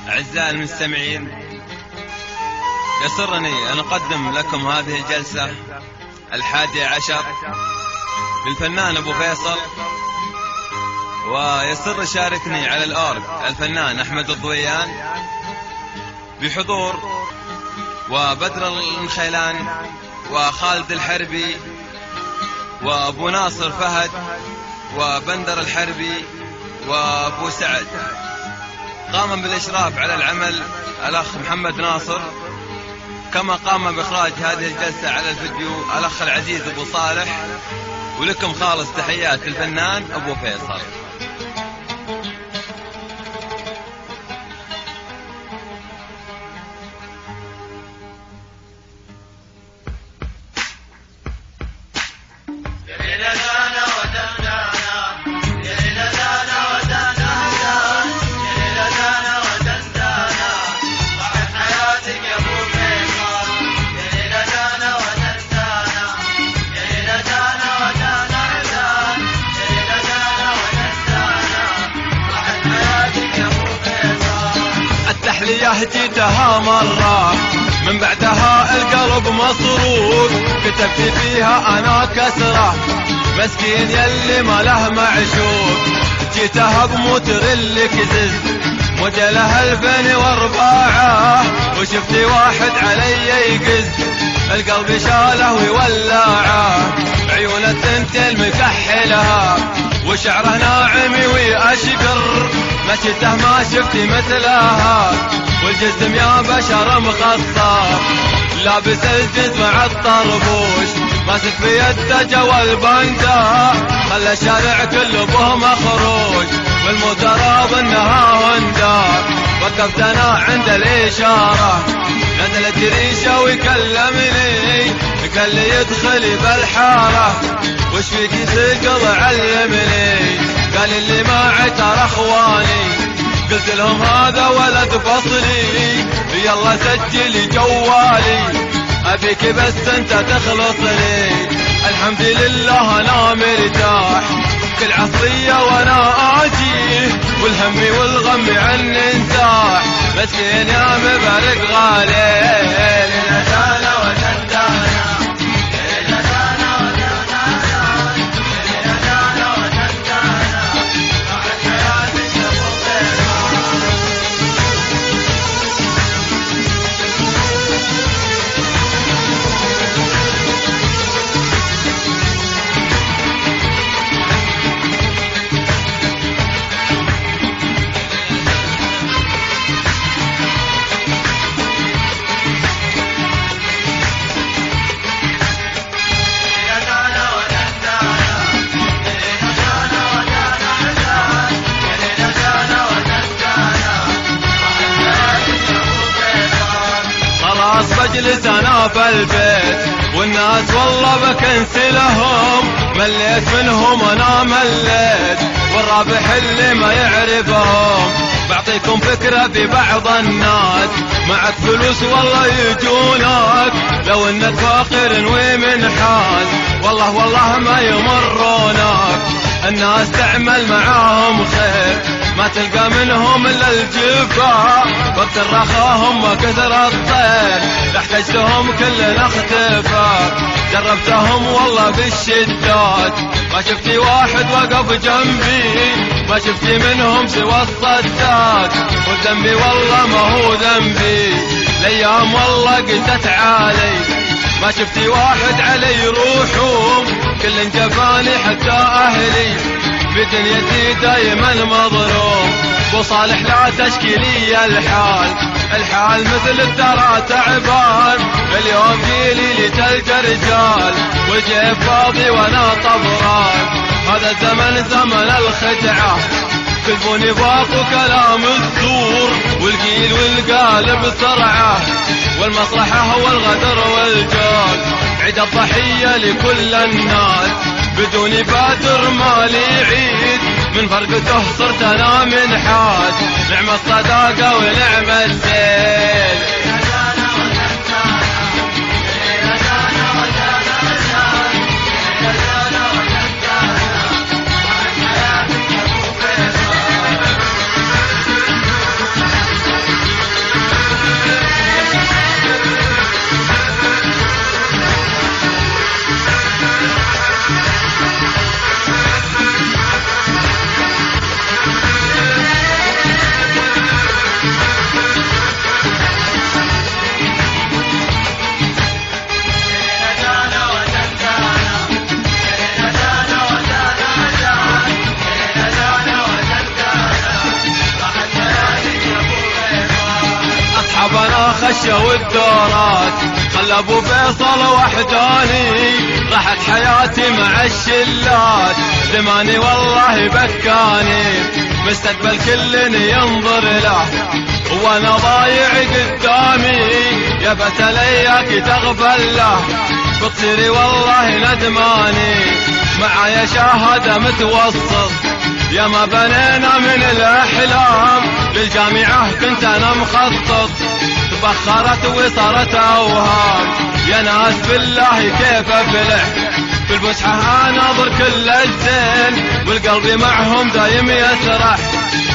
أعزائي المستمعين، يسرني أن أقدم لكم هذه الجلسة 11 للفنان أبو فيصل، ويسر يشاركني على الأورج الفنان أحمد الضويان بحضور وبدر الخيلان وخالد الحربي وأبو ناصر فهد وبندر الحربي وأبو سعد. قام بالإشراف على العمل الأخ محمد ناصر، كما قام بإخراج هذه الجلسة على الفيديو الأخ العزيز أبو صالح. ولكم خالص تحيات الفنان أبو فيصل. جيتها مرة من بعدها القلب مصروف، كتبت فيها أنا كسرة مسكين يلي ما له معشوق. جيتها بموتر اللي كزز موديلها 2004، وشفت واحد علي يقز القلب شاله ويولعه، عيونه تنتل مكحلها وشعره ناعم ويأشقر، مشيته ما شفت مثلها والجسم يا بشر مخصص، لابس الجز مع الطربوش ماسك في يده جوا البندا، خلى الشارع كله به مخروج والموتر انها هوندا. وقفت انا عند الاشاره نزلت ريشه ويكلمني قال لي ادخلي بالحاره وش فيك ثقل علمني، قال اللي معي ترى اخواني، قلت لهم هذا ولد فصلي يلا سجلي جوالي ابيك بس انت تخلص لي. الحمد لله انا مرتاح كل عصرية وانا اجي والهم والغم عني انزاح، مسكين يا مبارك غالي لنا وتندانا. بجلس انا في البيت والناس والله بكنسلهم، مليت منهم انا مليت والرابح اللي ما يعرفهم. بعطيكم فكرة في بعض الناس معك فلوس والله يجونك، لو انك فاقر ومنحاس والله ما يمرونك. الناس تعمل معاهم خير ما تلقى منهم الا الجفا، وقت الرخاهم وكثر الطير احتجتهم كلنا اختفى. جربتهم والله بالشدات ما شفتي واحد وقف جنبي، ما شفتي منهم سوى الصدات، وذنبي والله ما هو ذنبي. الايام والله قست علي ما شفتي واحد علي روحهم، كل جفاني حتى اهلي بدنيتي دايما مظلوم. ابو صالح لا تشكي لي الحال مثل الترى تعبان، اليوم جيلي لي تلقى رجال والجيب فاضي وانا طبران. هذا الزمن زمن الخدعة كذب نفاق وكلام الزور، والقيل والقالب سرعة والمصلحة والغدر والجود. عيد الضحية لكل الناس بدون بادر مالي عيد، من فرقته صرت انا منحاس، نعم الصداقة ونعم الزين. مشوا الدورات، خلى ابو فيصل وحداني راحت حياتي مع الشلات، زماني والله بكاني مستقبل كل ينظر له وانا ضايع قدامي، يا بتلياك تغفل له بتصيري والله ندماني، معايا شهادة متوسط يا ما بنينا من الاحلام، للجامعة كنت انا مخطط تبخرت وصارت اوهام، يا ناس بالله كيف افلح في الفسحة اناظر كل الزين والقلب معهم دايم يسرح،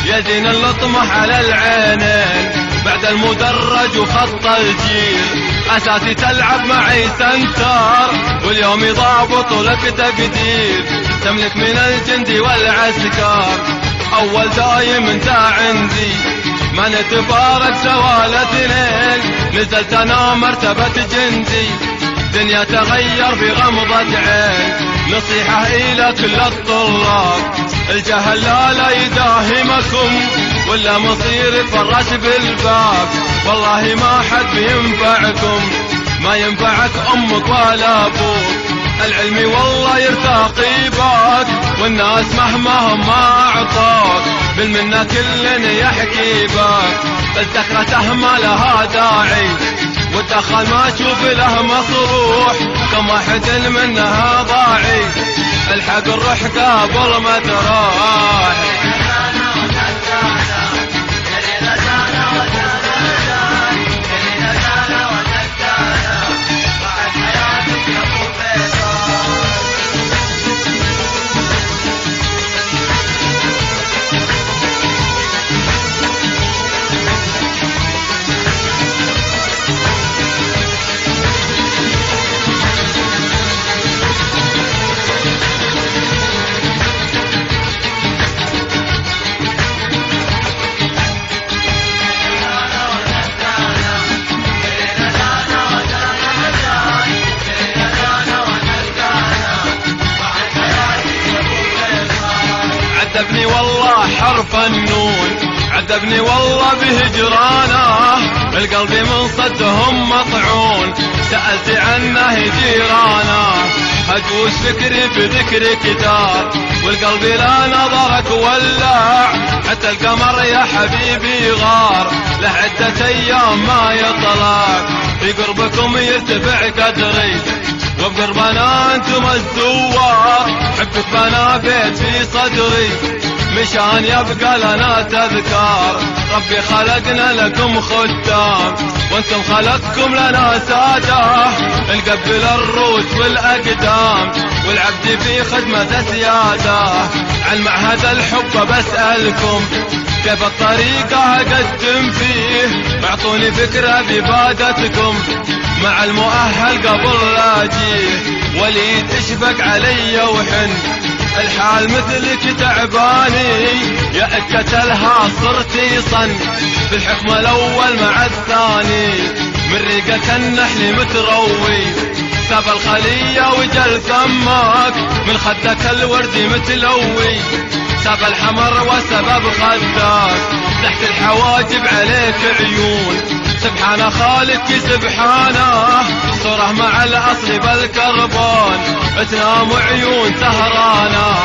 يا زين اللطمة على العينين بعد المدرج وخط الجيل، اساسي تلعب معي سنتر واليوم ضابط ولك تقدير، تملك من الجند والعسكر اول دايم انت عندي، ما نتفارق سوا الاثنين، نزلت انا مرتبة جندي، دنيا تغير في غمضة عين، نصيحة الى كل الطلاب الجهل لا يداهمكم ولا مصير يتفرش بالباب، والله ما حد بينفعكم ما ينفعك امك ولا ابوك، العلم والله يرتقي باك والناس مهما هم ما اعطاك، بالمنة كل يحكي باك، الذكرته ما لها داعي والدخل ما اشوف له مصروح، كم واحد منها ضاعي الحق الروح قبل ما تروح. عذبني والله حرف النون عذبني والله بهجرانه، القلب من صدهم مطعون سألت عنه جيرانه، هجوش فكري في ذكرك دار والقلب لا نظرك ولع، حتى القمر يا حبيبي غار له عدة ايام ما يطلع، في قربكم يرتفع قدري وبقربنا انتم الزوار، حبك بنا بيت في صدري مشان يبقى لنا تذكار، ربي خلقنا لكم خدام وانتم خلقكم لنا سادة، نقبل الروس والاقدام والعبد في خدمة سيادة، عن معهد الحب بسألكم كيف الطريقة اقدم فيه، اعطوني فكرة ببادتكم مع المؤهل قبل لا اجيه، وليد اشفق علي وحن الحال مثلك تعباني، يا اكتلها صرتي صن في الحكم الاول مع الثاني، من ريقة النحل متروي ساب الخلية وجل فمك، من خدك الورد متلوي ساب الحمر وسبب خدك، تحت الحواجب عليك عيون سبحان خالق سبحانه، صورة مع الاصل بالكربون تنام عيون سهرانه،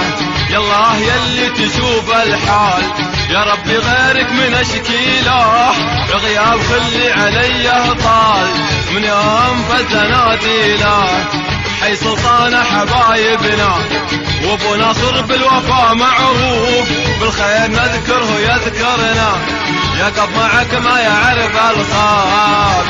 يالله يلي تشوف الحال يا ربي غيرك من اشكيله، غياب خلي علي طال من يوم فزناديله، حي سلطان حبايبنا وابو ناصر بالوفا معروف، بالخير نذكره يذكرنا، يقف معك ما يعرف الخاب.